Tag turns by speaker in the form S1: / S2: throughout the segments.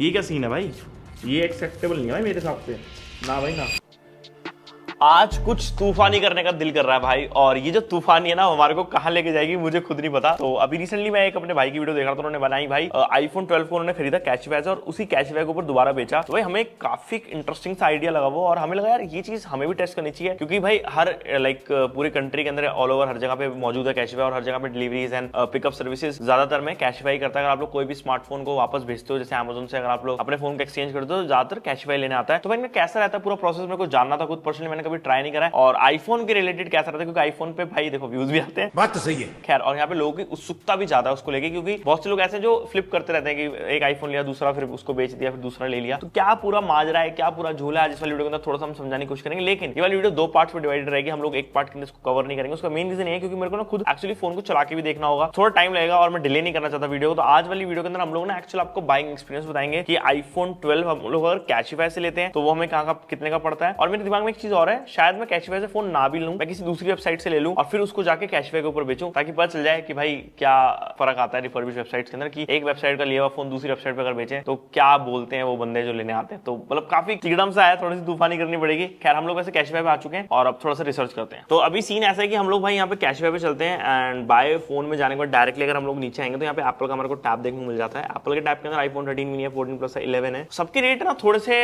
S1: ये क्या सीन है भाई, ये एक्सेप्टेबल नहीं है भाई मेरे हिसाब से, ना भाई ना।
S2: आज कुछ तूफानी करने का दिल कर रहा है भाई, और ये जो तूफानी है ना हमारे को कहाँ लेके जाएगी मुझे खुद नहीं पता। तो अभी रिसेंटली मैं एक अपने भाई की वीडियो देख रहा था, उन्होंने बनाई भाई आईफोन 12 को उन्होंने खरीदा कैशबैक और उसी कैशबैक के ऊपर दोबारा बेचा। तो भाई हमें काफी इंटरेस्टिंग सा आइडिया लगा वो, और हमें लगा यार ये चीज हमें भी टेस्ट करनी चाहिए, क्योंकि भाई हर लाइक पूरी कंट्री के अंदर ऑल ओवर हर जगह पे मौजूद है कैशबैक, और हर जगह पे डिलीवरीज एंड पिकअप सर्विसेज ज्यादातर में कैशबैक करता है। अगर आप लोग कोई भी स्मार्टफोन को वापस भेजते हो जैसे अमेजोन से, अगर आप लोग अपने फोन को एक्सचेंज करते हो ज्यादातर कैशबैक लेने आता है। तो भाई कैसा रहता है पूरा प्रोसेस मेरे को जानना था, खुद पर्सनली मैंने कभी ट्राई नहीं करा है। और आईफोन के रिलेटेड कैसा रहता है, क्योंकि आईफोन पे भाई देखो व्यूज भी आते हैं,
S3: बात तो सही है।
S2: खैर, और यहाँ पे लोगों की उत्सुकता भी ज्यादा है उसको लेके, क्योंकि बहुत से लोग ऐसे जो फ्लिप करते रहते हैं कि एक आईफोन लिया दूसरा फिर उसको बेच दिया फिर दूसरा ले लिया। तो क्या पूरा माजरा है, क्या पूरा झूला है, आज इस वाली वीडियो के अंदर थोड़ा सा हम समझाने की कोशिश करेंगे। लेकिन ये वाली वीडियो दो पार्ट्स में डिवाइडेड रहेगी, हम लोग एक पार्ट के अंदर इसको कवर नहीं करेंगे। उसका मेन रीजन ये है क्योंकि मेरे को ना खुद एक्चुअली फोन को चला के भी देखना होगा, थोड़ा टाइम लगेगा और मैं डिले नहीं करना चाहता वीडियो को। तो आज वाली वीडियो के अंदर हम लोग ना एक्चुअली आपको बाइंग एक्सपीरियंस बताएंगे कि आईफोन 12 हम लोग अगर कैशबैक से लेते हैं तो वो हमें कहाँ का कितने का पड़ता है। और मेरे दिमाग में एक चीज और है, शायद मैं कैशबैक से फोन ना भी लूं, मैं किसी दूसरी वेबसाइट से ले लूं और फिर उसको जाके कैशबैक के ऊपर बेचूं, ताकि पता चल जाए कि भाई क्या फर्क आता है रिफर्बिश वेबसाइट के अंदर, कि एक वेबसाइट का लिया हुआ फोन दूसरी वेबसाइट पर अगर बेचे तो क्या बोलते हैं वो बंदे जो लेने आते हैं। तो मतलब काफी कीड़म सा है, थोड़ी सी तूफानी करनी पड़ेगी। खैर हम लोग वैसे कैशबैक पे आ चुके हैं और अब थोड़ा सा रिसर्च करते हैं। तो अभी सीन ऐसा है कि हम लोग भाई यहाँ पे कैशबैक पे चलते हैं एंड बाय फोन में जाने के बाद डायरेक्टली अगर हम लोग नीचे आएंगे तो यहाँ पे एप्पल का हमारे को टैब देखने को मिल जाता है। एप्पल के टैब के अंदर आईफोन 13 मिनी है, 14 प्लस है, 11 है। सबके रेट ना थोड़े से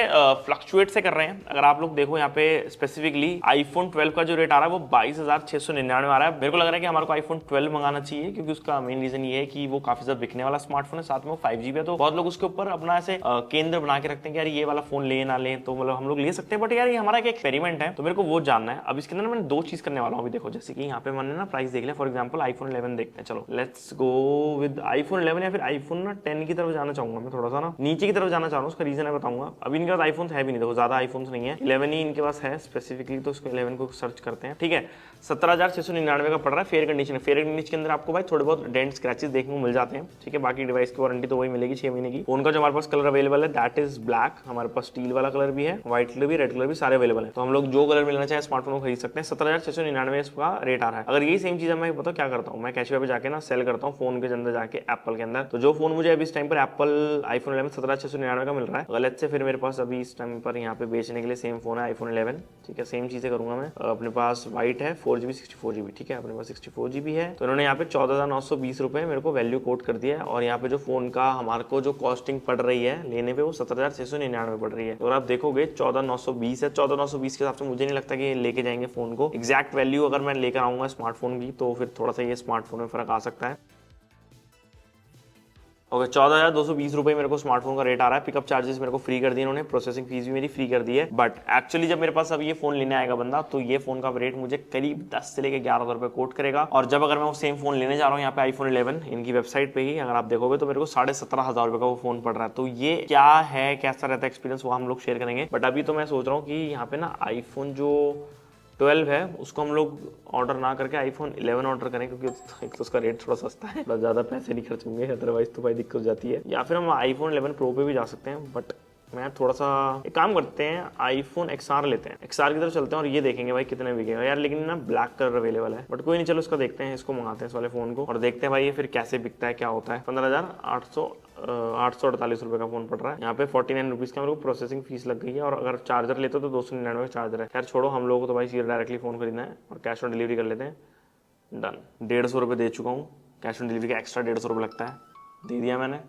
S2: फ्लक्चुएट से कर रहे हैं। अगर आप लोग देखो यहाँ पे स्पेसिफिकली आईफोन 12 का जो रेट आ रहा है वो 22,699 आ रहा है। मेरे को लग रहा है कि हमारे को आईफोन 12 मंगाना चाहिए, क्योंकि उसका मेन रीजन ये है कि वो काफी ज्यादा बिकने वाला स्मार्टफोन है, साथ में वो 5G है। तो बहुत लोग उसके ऊपर अपना ऐसे केंद्र बना के रखते हैं कि यार ये वाला फोन ले ना ले, तो मतलब हम लोग ले सकते हैं, बट यार ये हमारा एक एक्सपेरिमेंट है तो मेरे को वो जानना है। अब इसके अंदर मैंने दो चीज करने वाला हूँ। अभी देखो जैसे कि यहाँ पे मैंने ना प्राइस देख लिया, फॉर एग्जाम्पल आईफोन 11 देखते हैं। चलो लेट्स गो विद आईफोन 11 या फिर आईफोन ना 10 की तरफ जाना चाहूंगा मैं, थोड़ा सा ना नीचे की तरफ जाना चाह रहा हूँ। उसका रीजन है बताऊंगा। अभी इनके पास आईफोन है भी नहीं, देखो ज्यादा आईफोन नहीं है, 11 ही इनके पास है स्पेसिफिकली, तो उसको 11 को सर्च करते हैं। ठीक है, 17,699 का पड़ रहा है फेयर कंडीशन। फेयर कंडीशन के अंदर आपको भाई थोड़े बहुत डेंट स्क्रैचेस देखने को मिल जाते हैं। ठीक है, बाकी डिवाइस की वारंटी तो वही मिलेगी 6 महीने की। फोन का जो हमारे पास कलर अवेलेबल है दैट इज ब्लैक, हमारे पास स्टील वाला कलर भी है, व्हाइट कलर भी, रेड कलर भी, सारे अवेलेबल है। तो हम लोग जो कलर मिलना चाहे स्मार्टफोन को खरीद सकते हैं। 17,699 इसका रेट आ रहा है। अगर यही सेम चीज है, मैं बताऊँ क्या करता हूँ, मैं कैशबैक पे जाके ना सेल करता हूँ फोन के अंदर जाके एप्पल के अंदर। तो जो फोन मुझे अभी इस टाइम पर एप्पल आईफोन 11 17,699 का मिल रहा है, गलत से फिर मेरे पास अभी इस टाइम पर यहाँ पे बेचने के लिए सेम फोन है आईफोन 11। ठीक है, सेम चीजें करूंगा मैं। अपने पास व्हाइट है 4GB 64GB। ठीक है, अपने पास 64GB है। तो इन्होंने यहाँ पे 14,920 रुपए मेरे को वैल्यू कोट कर दिया है, और यहाँ पे जो फोन का हमारे को जो कॉस्टिंग पड़ रही है लेने पे वो 17,699 पड़ रही है। तो आप देखोगे 14,920 है। 14,920 के हिसाब से मुझे नहीं लगता कि लेके जाएंगे फोन को। एग्जैक्ट वैल्यू अगर मैं लेकर आऊंगा स्मार्टफोन की तो फिर थोड़ा सा ये स्मार्टफोन में फर्क आ सकता है। ओके, 14,220 रुपए मेरे को स्मार्टफोन का रेट आ रहा है। पिकअप चार्जेस मेरे को फ्री कर दिए इन्होंने, प्रोसेसिंग फीस भी मेरी फ्री कर दी है। बट एक्चुअली जब मेरे पास अब ये फोन लेने आएगा बंदा तो ये फोन का रेट मुझे करीब 10 से लेकर 11,000 रुपए कोट करेगा। और जब अगर मैं वो सेम फोन लेने जा रहा हूँ यहाँ पे आईफोन 11 इनकी वेबसाइट पे ही अगर आप देखोगे तो मेरे को 17,500 रुपए का वो फोन पड़ रहा है। तो ये क्या है, कैसा रहता है एक्सपीरियंस, वो हम लोग शेयर करेंगे। बट अभी तो मैं सोच रहा हूँ कि यहाँ पे ना आईफोन जो 12 है उसको हम लोग ऑर्डर ना करके आईफोन 11 ऑर्डर करें, क्योंकि एक तो उसका रेट थोड़ा सस्ता है, थोड़ा ज़्यादा पैसे नहीं खर्च होंगे, अदरवाइज तो भाई दिक्कत हो जाती है। या फिर हम आईफोन 11 प्रो पे भी जा सकते हैं, बट मैं थोड़ा सा एक काम करते हैं, आईफोन XR लेते हैं, XR की तरफ चलते हैं और ये देखेंगे भाई कितने बिकेगा यार। लेकिन ना ब्लैक कलर अवेलेबल है, बट कोई नहीं, चलो इसका देखते हैं, इसको मंगाते हैं इस वाले फोन को और देखते हैं भाई ये फिर कैसे बिकता है, क्या होता है। 15,848 रुपए का फोन पड़ रहा है। यहाँ पे 49 रुपीज का मेरे को प्रोसेसिंग फीस लग गई है, और अगर चार्जर लेते हो तो 299 का चार्जर है। खैर छोड़ो, हम लोगों को तो भाई सीधे डायरेक्टली फोन खरीदना है और कैश ऑन डिलीवरी कर लेते हैं। डन, 150 रुपये दे चुका हूँ, कैश ऑन डिलीवरी का एक्स्ट्रा 150 रुपये लगता है, दे दिया मैंने।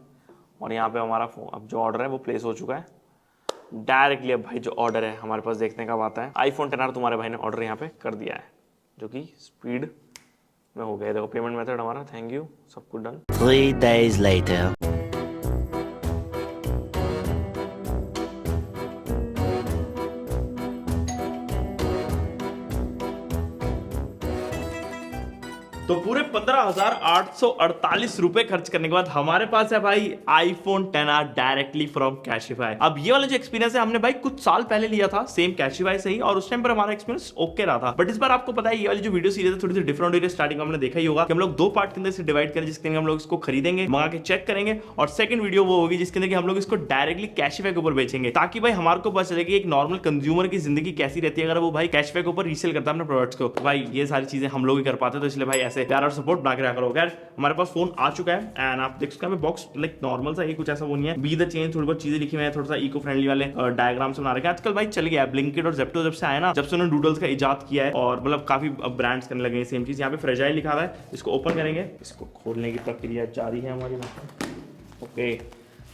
S2: और यहाँ पे हमारा अब जो ऑर्डर है वो प्लेस हो चुका है डायरेक्टली। अब भाई जो ऑर्डर है हमारे पास देखने का बात है, आईफोन 10R तुम्हारे भाई ने ऑर्डर यहाँ पे कर दिया है, जो कि स्पीड में हो गया। देखो पेमेंट मेथड हमारा, थैंक यू, सब कुछ डन।
S4: 3 days later.
S1: तो पूरे 15,848 रुपए खर्च करने के बाद हमारे पास है भाई iPhone 10R directly from Cashify. अब ये वाला जो एक्सपीरियंस है हमने भाई कुछ साल पहले लिया था सेम कैशिफाई से ही, और उस टाइम पर हमारा एक्सपीरियंस ओके रहा था। बट इस बार आपको पता है ये वाली जो वीडियो सीरीज है थोड़ी सी डिफरेंट हो रही है। स्टार्टिंग में हमने देखा ही होगा कि हम लोग दो पार्ट के अंदर से डिवाइड करें, जिसके अंदर हम लोग इसको खरीदेंगे, मंगा के चेक करेंगे, और सेकंड वीडियो वो होगी जिसके अंदर हम लोग इसको डायरेक्टली कैशिफाई के ऊपर बेचेंगे, ताकि भाई हमारे को पता चले कि एक नॉर्मल कंज्यूमर की जिंदगी कैसी रहती है अगर वो भाई कैशिफाई के ऊपर रीसेल करता है अपने प्रोडक्ट्स को। भाई ये सारी चीजें हम लोग ही कर पाते, तो इसलिए भाई ऐसे ऐसे प्यार और सपोर्ट बना के रखा करो। खैर हमारे पास फोन आ चुका है एंड आप देख सकते हैं बॉक्स लाइक नॉर्मल सा है, कुछ ऐसा वो नहीं है। बी द चेंज थोड़ी बहुत चीजें लिखी हुई है, थोड़ा सा इको फ्रेंडली वाले डायग्राम से बना रखे हैं। आजकल भाई चल गया ब्लिंकिट और ज़ेप्टो जब से आया ना, जब से उन्होंने डूडल्स का इजाद किया है और मतलब काफी ब्रांड्स करने लगे हैं सेम चीज। यहाँ पे फ्रेजाइल लिखा हुआ है, इसको ओपन करेंगे, इसको खोलने की प्रक्रिया जारी है हमारी। ओके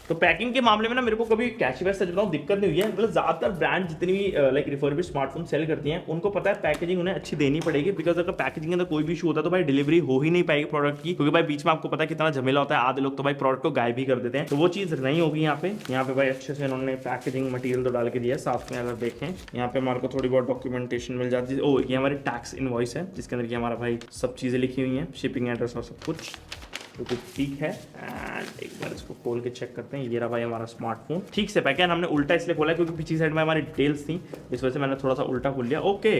S1: तो पैकिंग के मामले में ना मेरे को कभी कैशबैक से बताऊं दिक्कत नहीं हुई है। मतलब ज्यादातर ब्रांड जितनी भी लाइक रिफर्बिश्ड स्मार्टफोन सेल करती हैं उनको पता है पैकेजिंग उन्हें अच्छी देनी पड़ेगी, बिकॉज अगर पैकेजिंग के अंदर कोई भी इशू होता है तो भाई डिलीवरी हो ही नहीं पाएगी प्रोडक्ट की, क्योंकि भाई बीच में आपको पता है कितना झमेला होता है। आधे लोग तो भाई प्रोडक्ट को गायब ही कर देते हैं, तो वो चीज नहीं होगी यहाँ पे। यहाँ पे भाई अच्छे से इन्होंने पैकेजिंग मटेरियल तो डाल के दिया है साथ में। अगर देखें यहाँ पे हमारे को थोड़ी बहुत डॉक्यूमेंटेशन मिल जाती है। ओ ये हमारी टैक्स इनवॉइस है जिसके अंदर हमारा भाई सब चीजें लिखी हुई हैं, शिपिंग एड्रेस और सब कुछ, तो कुछ ठीक है। एंड एक बार इसको खोल के चेक करते हैं। ये रहा भाई हमारा स्मार्टफोन, ठीक से पैक है। हमने उल्टा इसलिए खोला क्योंकि पिछली साइड में हमारी डिटेल्स थी, इस वजह से मैंने थोड़ा सा उल्टा खोल लिया। ओके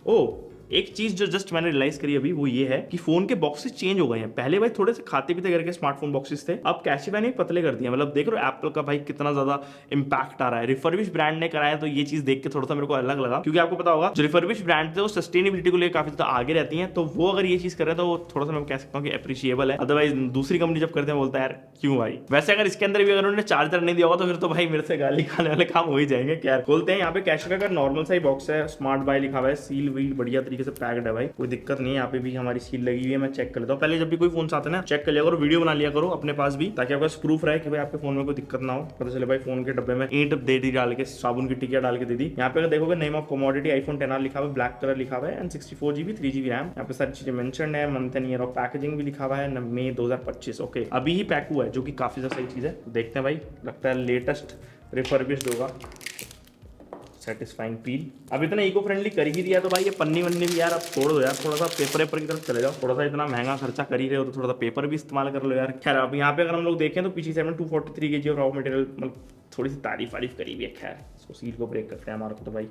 S1: ओ एक चीज जो जस्ट मैंने रियलाइज करी अभी वो ये है कि फोन के बॉक्सेस चेंज हो गए हैं। पहले भाई थोड़े से खाते पीते करके स्मार्टफोन बॉक्सेस थे, अब कैशिफाई ने पतले कर दिए। मतलब देख रहे हो एप्पल का भाई कितना ज्यादा इंपैक्ट आ रहा है। रिफर्बिश ब्रांड ने कराया तो ये चीज देख के थोड़ा सा मेरे को अलग लगा, क्योंकि आपको पता होगा जो रिफर्बिश ब्रांड थे वो सस्टेनेबिलिटी को लेकर काफी ज्यादा आगे रहती है, तो वो अगर ये चीज कर रहे हैं तो वो थोड़ा सा मैं कह सकता हूँ कि अप्रिशिएबल है। अदरवाइज दूसरी कंपनी जब करते हैं बोलता है यार क्यों भाई। वैसे अगर इसके अंदर भी अगर उन्होंने चार्जर नहीं दिया होगा तो फिर तो भाई मेरे से गाली खाने वाले काम हो ही जाएंगे। क्या खोलते हैं, यहाँ पे कैशिफाई का नॉर्मल सा ही बॉक्स है, स्मार्ट बाय लिखा हुआ है, सील व्हील बढ़िया तरीके से पैक्ड है भाई, कोई दिक्कत नहीं है। यहाँ पे भी हमारी सील लगी हुई है, मैं चेक कर लेता हूँ। पहले जब भी कोई फोन आते हैं ना चेक कर लिया करो, वीडियो बना लिया करो अपने पास भी, ताकि आपका प्रूफ रहे कि भाई आपके फोन में कोई दिक्कत ना हो। पता चले भाई फोन के डब्बे में ईंट दे दी डाल के, साबुन की टिकिया डाल के दे दी। यहाँ पे अगर देखोगे name of commodity iPhone XR लिखा हुआ है, ब्लैक कलर लिखा हुआ है एंड 64 GB 3 GB रैम। यहाँ पे सारी चीजें मेंशन है, month and year of packaging भी लिखा हुआ है, मई 2025। ओके अभी ही पैक हुआ है जो कि काफी ज्यादा सही चीज है। देखते हैं भाई, लगता है लेटेस्ट रिफर्बिश्ड होगा। Satisfying feel. अब इतना इको फ्रेंडली कर ही दिया तो भाई ये पन्नी वन्नी भी यार अब छोड़ दो यार, थोड़ा सा पेपर वेपर की तरफ चले जाओ। थोड़ा सा इतना महंगा खर्चा कर ही रहे हो तो थोड़ा सा पेपर भी इस्तेमाल कर लो यार। खैर अब यहाँ पे अगर हम लोग देखें तो पीछे साइड में 243 kg रॉ मटेरियल, मतलब थोड़ी सी तारीफ करी हुई है। खैर इसको सील को ब्रेक करते हैं। हमारे को तो भाई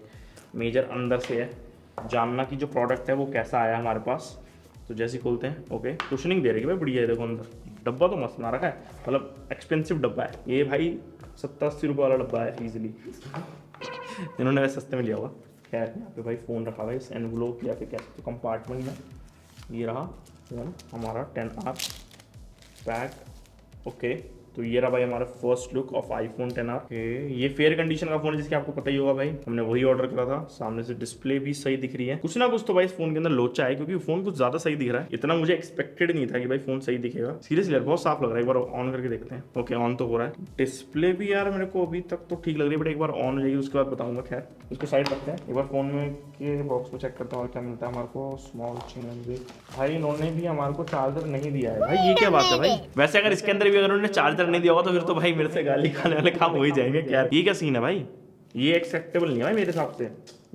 S1: मेजर अंदर से है जानना कि जो प्रोडक्ट है वो कैसा आया हमारे पास। तो जैसे खोलते हैं ओके, कुशनिंग दे रही है भाई बढ़िया है। देखो अंदर डब्बा तो मस्त बना रखा है, मतलब एक्सपेंसिव डब्बा है ये भाई, 70-80 रुपये वाला डब्बा है इजीली, इन्होंने वैसे सस्ते में लिया होगा। खैर यहाँ पे भाई फ़ोन रखा हुआ है इस एनवलोप या फिर क्या तो कंपार्टमेंट में। ये रहा फोन हमारा 10R पैक। ओके तो ये रहा भाई हमारा first look of iPhone XR। ये फेयर कंडीशन का फोन है जिसके आपको पता ही होगा भाई, हमने वही ऑर्डर करा था। सामने से डिस्प्ले भी सही दिख रही है, कुछ ना कुछ तो भाई इस फोन के अंदर लोचा है, क्योंकि फोन कुछ ज्यादा सही दिख रहा है। इतना मुझे एक्सपेक्टेड नहीं था कि भाई फोन सही दिखेगा। सीरियसली यार बहुत साफ लग रहा है। एक बार ऑन करके देखते हैं। ओके ऑन तो हो रहा है। डिस्प्ले भी यार मेरे को अभी तक तो ठीक लग रही है, बट एक बार ऑन हो जाएगी उसके बाद बताऊंगा। खैर उसको साइड रखते हैं, एक बार फोन में के बॉक्स को चेक करता हूँ और क्या मिलता है हमारे को। स्मॉल चेंज भाई इन्होंने भी हमारे को चार्जर नहीं दिया है भाई, ये क्या बात है भाई। वैसे अगर इसके अंदर भी अगर उन्होंने चार्जर नहीं दिया होगा तो फिर तो भाई मेरे से गाली खाने वाले काम हो ही जाएंगे। क्या ये क्या सीन है भाई, ये एक्सेप्टेबल नहीं है भाई मेरे हिसाब से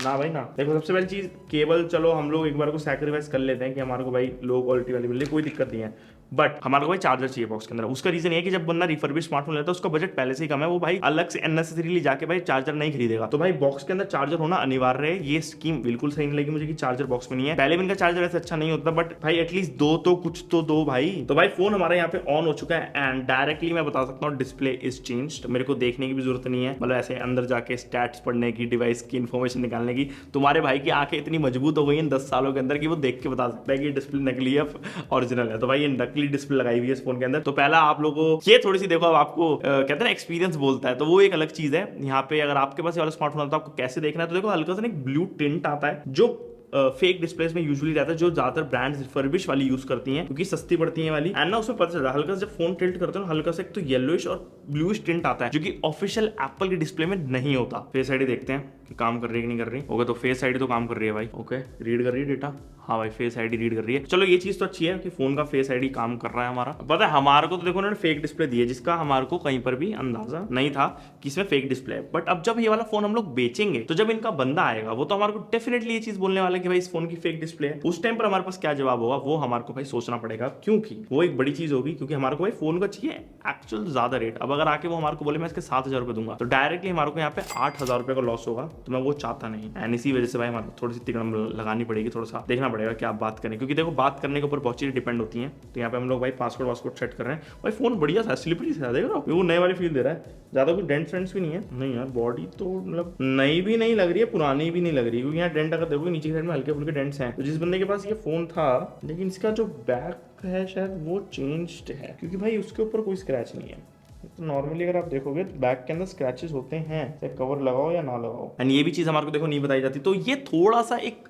S1: ना भाई ना। देखो सबसे पहली चीज केबल, चलो हम लोग एक बार को सैक्रिफाइस कर लेते हैं कि हमारे को भाई लो क्वालिटी वाली मिल रही, कोई दिक्कत नहीं है, बट हमारे को भाई चार्जर चाहिए बॉक्स के अंदर। उसका रीजन ये है कि जब बंदा रिफर्बिश स्मार्टफोन लेता है उसका बजट पहले से ही कम है, वो भाई अलग से अननेसेसरीली जाके भाई चार्जर नहीं खरीदेगा। तो भाई बॉक्स के अंदर चार्जर होना अनिवार्य है। ये स्कीम बिल्कुल सही नहीं लगी मुझे कि चार्जर बॉक्स में नहीं है। पहले भी इनका चार्जर ऐसे अच्छा नहीं होता, बट भाई एटलीस्ट दो तो कुछ तो दो भाई। तो भाई फोन हमारा यहाँ पे ऑन हो चुका है एंड डायरेक्टली मैं बता सकता हूँ डिस्प्ले इज चेंज्ड। मेरे को देखने की भी जरूरत नहीं है, मतलब ऐसे अंदर जाके स्टैट्स पढ़ने की, डिवाइस की इन्फॉर्मेशन निकालने की। तुम्हारे भाई की आंखें इतनी मजबूत हो गई हैं 10 सालों के अंदर कि वो देख के बता सकता है कि डिस्प्ले नकली है ओरिजिनल है। तो भाई ये नकली डिस्प्ले लगाई हुई है फोन के अंदर। तो पहला आप लोगों को ये थोड़ी सी देखो, अब आपको कहते हैं ना एक्सपीरियंस बोलता है, तो वो एक अलग चीज है। यहाँ पे अगर आपके पास ये वाला स्मार्टफोन आता है आपको कैसे देखना है, तो देखो हल्का सा एक ब्लू टिंट आता है जो फेक डिस्प्लेस में यूजुअली रहता है, जो ज्यादातर ब्रांड्स रिफर्बिश वाली यूज करती हैं क्योंकि सस्ती पड़ती है वाली। एंड ना उसमें पता चल रहा है हल्का से जब फोन टिल्ट करते हो हल्का से एक तो येलोइश और ब्लूइश टिंट आता है जो कि ऑफिशियल एप्पल के डिस्प्ले में नहीं होता। फेस आईडी देखते हैं कि काम कर रही है कि नहीं कर रही। ओके तो फेस आईडी तो काम कर रही है भाई। ओके रीड कर रही है डेटा, हाँ भाई फेस आईडी रीड कर रही है। चलो ये चीज तो अच्छी है कि फोन का फेस आईडी काम कर रहा है हमारा। पता है हमारे को तो देखो उन्होंने फेक डिस्प्ले दी है जिसका हमारे को कहीं पर भी अंदाजा नहीं था कि इसमें फेक डिस्प्ले है। बट अब जब ये वाला फोन हम लोग बेचेंगे तो जब इनका बंदा आएगा वो तो हमारे को डेफिनेटली ये चीज बोलने वाला है कि भाई इस फोन की फेक डिस्प्ले है। उस टाइम पर हमारे पास क्या जवाब होगा वो हमारे को भाई सोचना पड़ेगा, क्योंकि वो एक बड़ी चीज होगी। क्योंकि हमारे को भाई फोन का चाहिए एक्चुअल ज्यादा रेट। अब अगर आके वो हमारे को बोले मैं इसके 7,000 रुपए दूंगा तो डायरेक्टली हमारे को यहाँ पे 8,000 रुपए का लॉस होगा। तो मैं वो चाहता नहीं, एंड इसी वजह से भाई हमारे थोड़ी सी तिकड़म लगानी पड़ेगी, थोड़ा सा देखना पड़ेगा कि आप बात करें, क्योंकि देखो बात करने के ऊपर बहुत चीज़ें डिपेंड होती हैं। तो यहाँ पे हम लोग भाई पासवर्ड सेट कर रहे हैं। भाई फोन बढ़िया था, स्लिपरी था, देख रहे हो, वो नए वाली फील दे रहा है, ज़्यादा कुछ डेंट फ्रेंड्स भी नहीं है। नहीं यार बॉडी तो मतलब नई भी नहीं लग रही है, पुरानी भी नहीं लग रही है, क्योंकि यहाँ डेंट अगर देखोगे नीचे साइड में हल्के फुल्के डेंट्स हैं। तो जिस बंदे के पास ये फोन था, लेकिन इसका जो बैक है शायद वो चेंज्ड है, क्योंकि भाई उसके ऊपर कोई स्क्रैच नहीं है। तो नॉर्मली अगर आप देखोगे तो बैक के अंदर स्क्रैचेस होते हैं, चाहे कवर लगाओ या ना लगाओ, एंड ये भी चीज़ हमारे को देखो नहीं बताई जाती। तो ये थोड़ा सा एक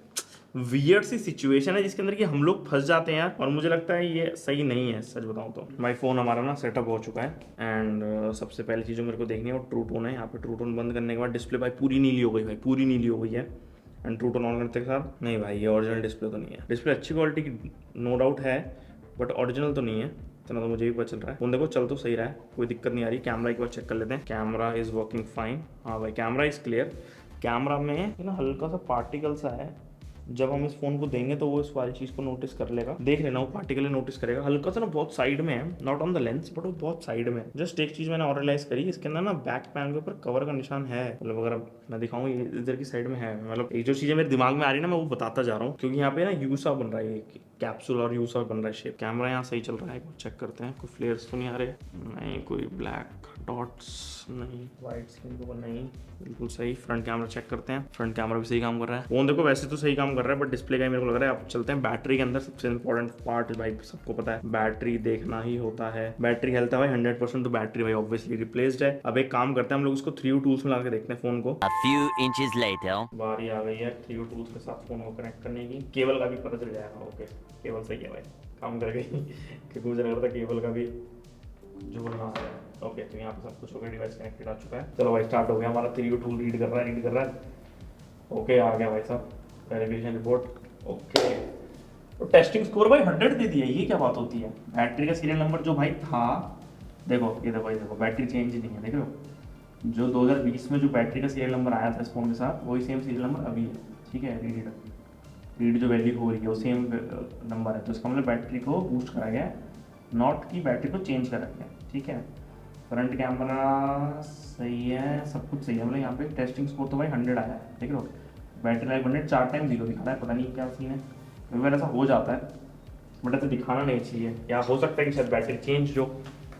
S1: वियर्ड सी सिचुएशन है जिसके अंदर कि हम लोग फंस जाते हैं यार, और मुझे लगता है ये सही नहीं है सच बताऊं तो। माई फोन हमारा ना सेटअप हो चुका है, एंड सबसे पहली चीज़ जो मेरे को देखनी है वो ट्रू टोन है। यहाँ पे ट्रू टोन बंद करने के बाद डिस्प्ले भाई पूरी नीली हो गई, भाई पूरी नीली हो गई है। एंड ट्रू टोन ऑन करते के साथ नहीं भाई ये ओरिजिनल डिस्प्ले तो नहीं है। डिस्प्ले अच्छी क्वालिटी की नो डाउट है, बट ओरिजिनल तो नहीं है, इतना तो मुझे भी पता चल रहा है। फोन देखो चल तो सही रहा है, कोई दिक्कत नहीं आ रही। कैमरा एक बार चेक कर लेते हैं, कैमरा इज़ वर्किंग फाइन। हाँ भाई कैमरा इज़ क्लियर। कैमरा में ना हल्का सा पार्टिकल सा है, जब हम इस फोन को देंगे तो वो इस वाली चीज़ को नोटिस कर लेगा, देख लेना वो पार्टिकल नोटिस करेगा। हल्का सा ना बहुत साइड में है, not on the lens but वो बहुत साइड में। जस्ट एक चीज़ मैंने और रियलाइज करी, इसके अंदर ना बैक पैनल के ऊपर कवर का निशान है, मतलब अगर मैं दिखाऊँ ये इधर की साइड में है। मतलब एक जो चीज़ें मेरे दिमाग में आ रही है ना मैं वो बताता जा रहा हूँ, क्योंकि यहाँ पे ना यूसा बन रहा है, कैप्सूल और यूसा बन रहा है शेप। कैमरा यहाँ सही चल रहा है, चेक करते हैं, कोई फ्लेयर्स तो नहीं आ रहे, नहीं कोई ब्लैक डॉट्स नहीं, वाइट स्क्रीन के ऊपर नहीं, बिल्कुल सही। फ्रंट कैमरा चेक करते हैं, फ्रंट कैमरा भी सही काम कर रहा है। फोन देखो वैसे तो सही काम कर रहा है, बट डिस्प्ले का ही मेरे को लग रहा है। अब चलते हैं बैटरी के अंदर। सबसे इंपॉर्टेंट पार्ट भाई सबको पता है, बैटरी देखना ही होता है। बैटरी हेल्थ है भाई 100%, तो बैटरी भाई ऑब्वियसली रिप्लेस्ड है। अब एक काम करते हैं हम लोग इसको 3U टूल्स में लगा के देखते हैं फोन को।
S3: A few inches later.
S1: बारी आ गई है 3U टूल्स के साथ फोन को कनेक्ट करने की। केबल का भी पता चल जाएगा, ओके केबल सही है भाई, काम कर गई क्योंकि मुझे लग रहा था केबल का भी जो बना है। ओके तो यहाँ पे सब कुछ हो गया, डिवाइस कनेक्टेड आ चुका है। चलो भाई स्टार्ट हो गया हमारा 3U टूल रीड कर रहा है। ओके आ गया भाई साहब वेरिफिकेशन रिपोर्ट। ओके तो टेस्टिंग स्कोर भाई 100 दे दिया, ये क्या बात होती है। बैटरी का सीरियल नंबर जो भाई था, देखो ये देखो, ये देखो बैटरी चेंज नहीं है, देख रहे हो। जो 2020 में जो बैटरी का सीरियल नंबर आया था इस फोन के साथ, वही सेम सीरियल नंबर अभी है, ठीक है। रीड जो वैल्यू हो रही है वो सेम नंबर है, तो इसका मतलब बैटरी को बूस्ट करा गया, नॉट की बैटरी को चेंज करा गया, ठीक है। फ्रंट कैमरा सही है, सब कुछ सही है। मतलब यहाँ पे टेस्टिंग स्कोर तो भाई 100 आया है, देख रहे हो। बैटरी लाइफ 100 4 टाइम 0 दिखा रहा है, पता नहीं क्या सीन है, कई बार ऐसा हो जाता है, बट ऐसा दिखाना नहीं चाहिए। या हो सकता है कि शायद बैटरी चेंज जो,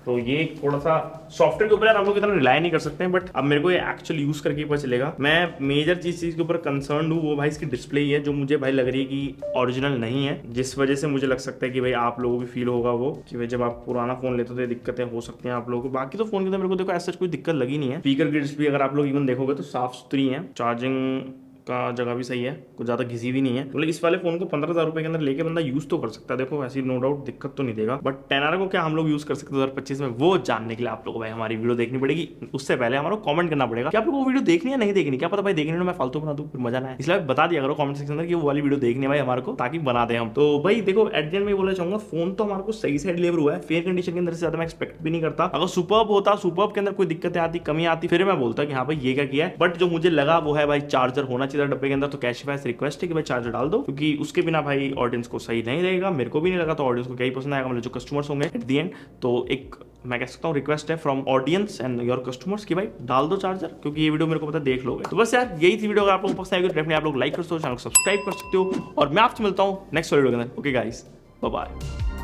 S1: तो ये थोड़ा सा सॉफ्टवेयर के ऊपर यार हम लोग इतना रिलाई नहीं कर सकते हैं, बट अब मेरे को ये एक्चुअल यूज करके पता चलेगा। मैं मेजर चीज के ऊपर कंसर्न हूँ वो भाई इसकी डिस्प्ले ही है, जो मुझे भाई लग रही है कि ओरिजिनल नहीं है, जिस वजह से मुझे लग सकता है कि भाई आप लोगों को भी फील होगा वो कि भाई जब आप पुराना फोन लेते हो तो दिक्कतें हो सकती हैं आप लोगों को। बाकी तो फोन के अंदर मेरे को देखो ऐसा कोई दिक्कत लगी नहीं है। स्पीकर ग्रिड्स भी अगर आप लोग इवन देखोगे तो साफ सुथरी है, चार्जिंग का जगह भी सही है, कुछ ज़्यादा घिसी भी नहीं है। मतलब इस वाले फोन को 15,000 रुपए के अंदर लेके बंदा यूज तो कर सकता है, देखो ऐसी नो डाउट दिक्कत तो नहीं देगा। बट 10R को क्या हम लोग यूज कर सकते हैं 2025 में, वो जानने के लिए आप लोगों को भाई हमारी वीडियो देखनी पड़ेगी। उससे पहले हमारा कमेंट करना पड़ेगा कि आप लोगों को वीडियो देखनी है नहीं देखनी, क्या पता भाई देखने में मैं फालतू बना दूं फिर मजा ना है, इसलिए बता दिया करो कमेंट सेक्शन में कि वो वाली वीडियो देखनी है भाई हमारे को, ताकि बना दे हम। तो भाई देखो एट द एंड में बोलना चाहूंगा फोन तो हमारे को सही से डिलीवर हुआ है, फेयर कंडीशन के अंदर से ज्यादा मैं एक्सपेक्ट भी नहीं करता। अगर सुपर्ब होता, सुपर्ब के अंदर कोई दिक्कतें आती, कमी आती, फिर मैं बोलता कि हाँ भाई ये क्या किया है। बट जो मुझे लगा वो है भाई चार्जर होना चाहिए डब्बे के अंदर, तो कैशिफाई से रिक्वेस्ट है कि भाई चार्जर डाल दो, क्योंकि उसके बिना भाई ऑडियंस को सही नहीं रहेगा, मेरे को भी नहीं लगा, तो ऑडियंस को क्या ही पसंद आएगा, मतलब जो कस्टमर्स होंगे एट द एंड। तो एक मैं कह सकता हूँ रिक्वेस्ट है from audience and your customers कि भाई डाल दो चार्जर, क्योंकि ये वीडियो मेरे को पता देख लोगे। तो बस यार यही थी वीडियो, अगर आप लोगों को पसंद आएगी तो डेफिनेटली आप लोग लाइक कर सकते हो, चैनल को सब्सक्राइब कर सकते हो, और मैं आपसे मिलता हूँ नेक्स्ट वीडियो के अंदर। Okay guys bye bye.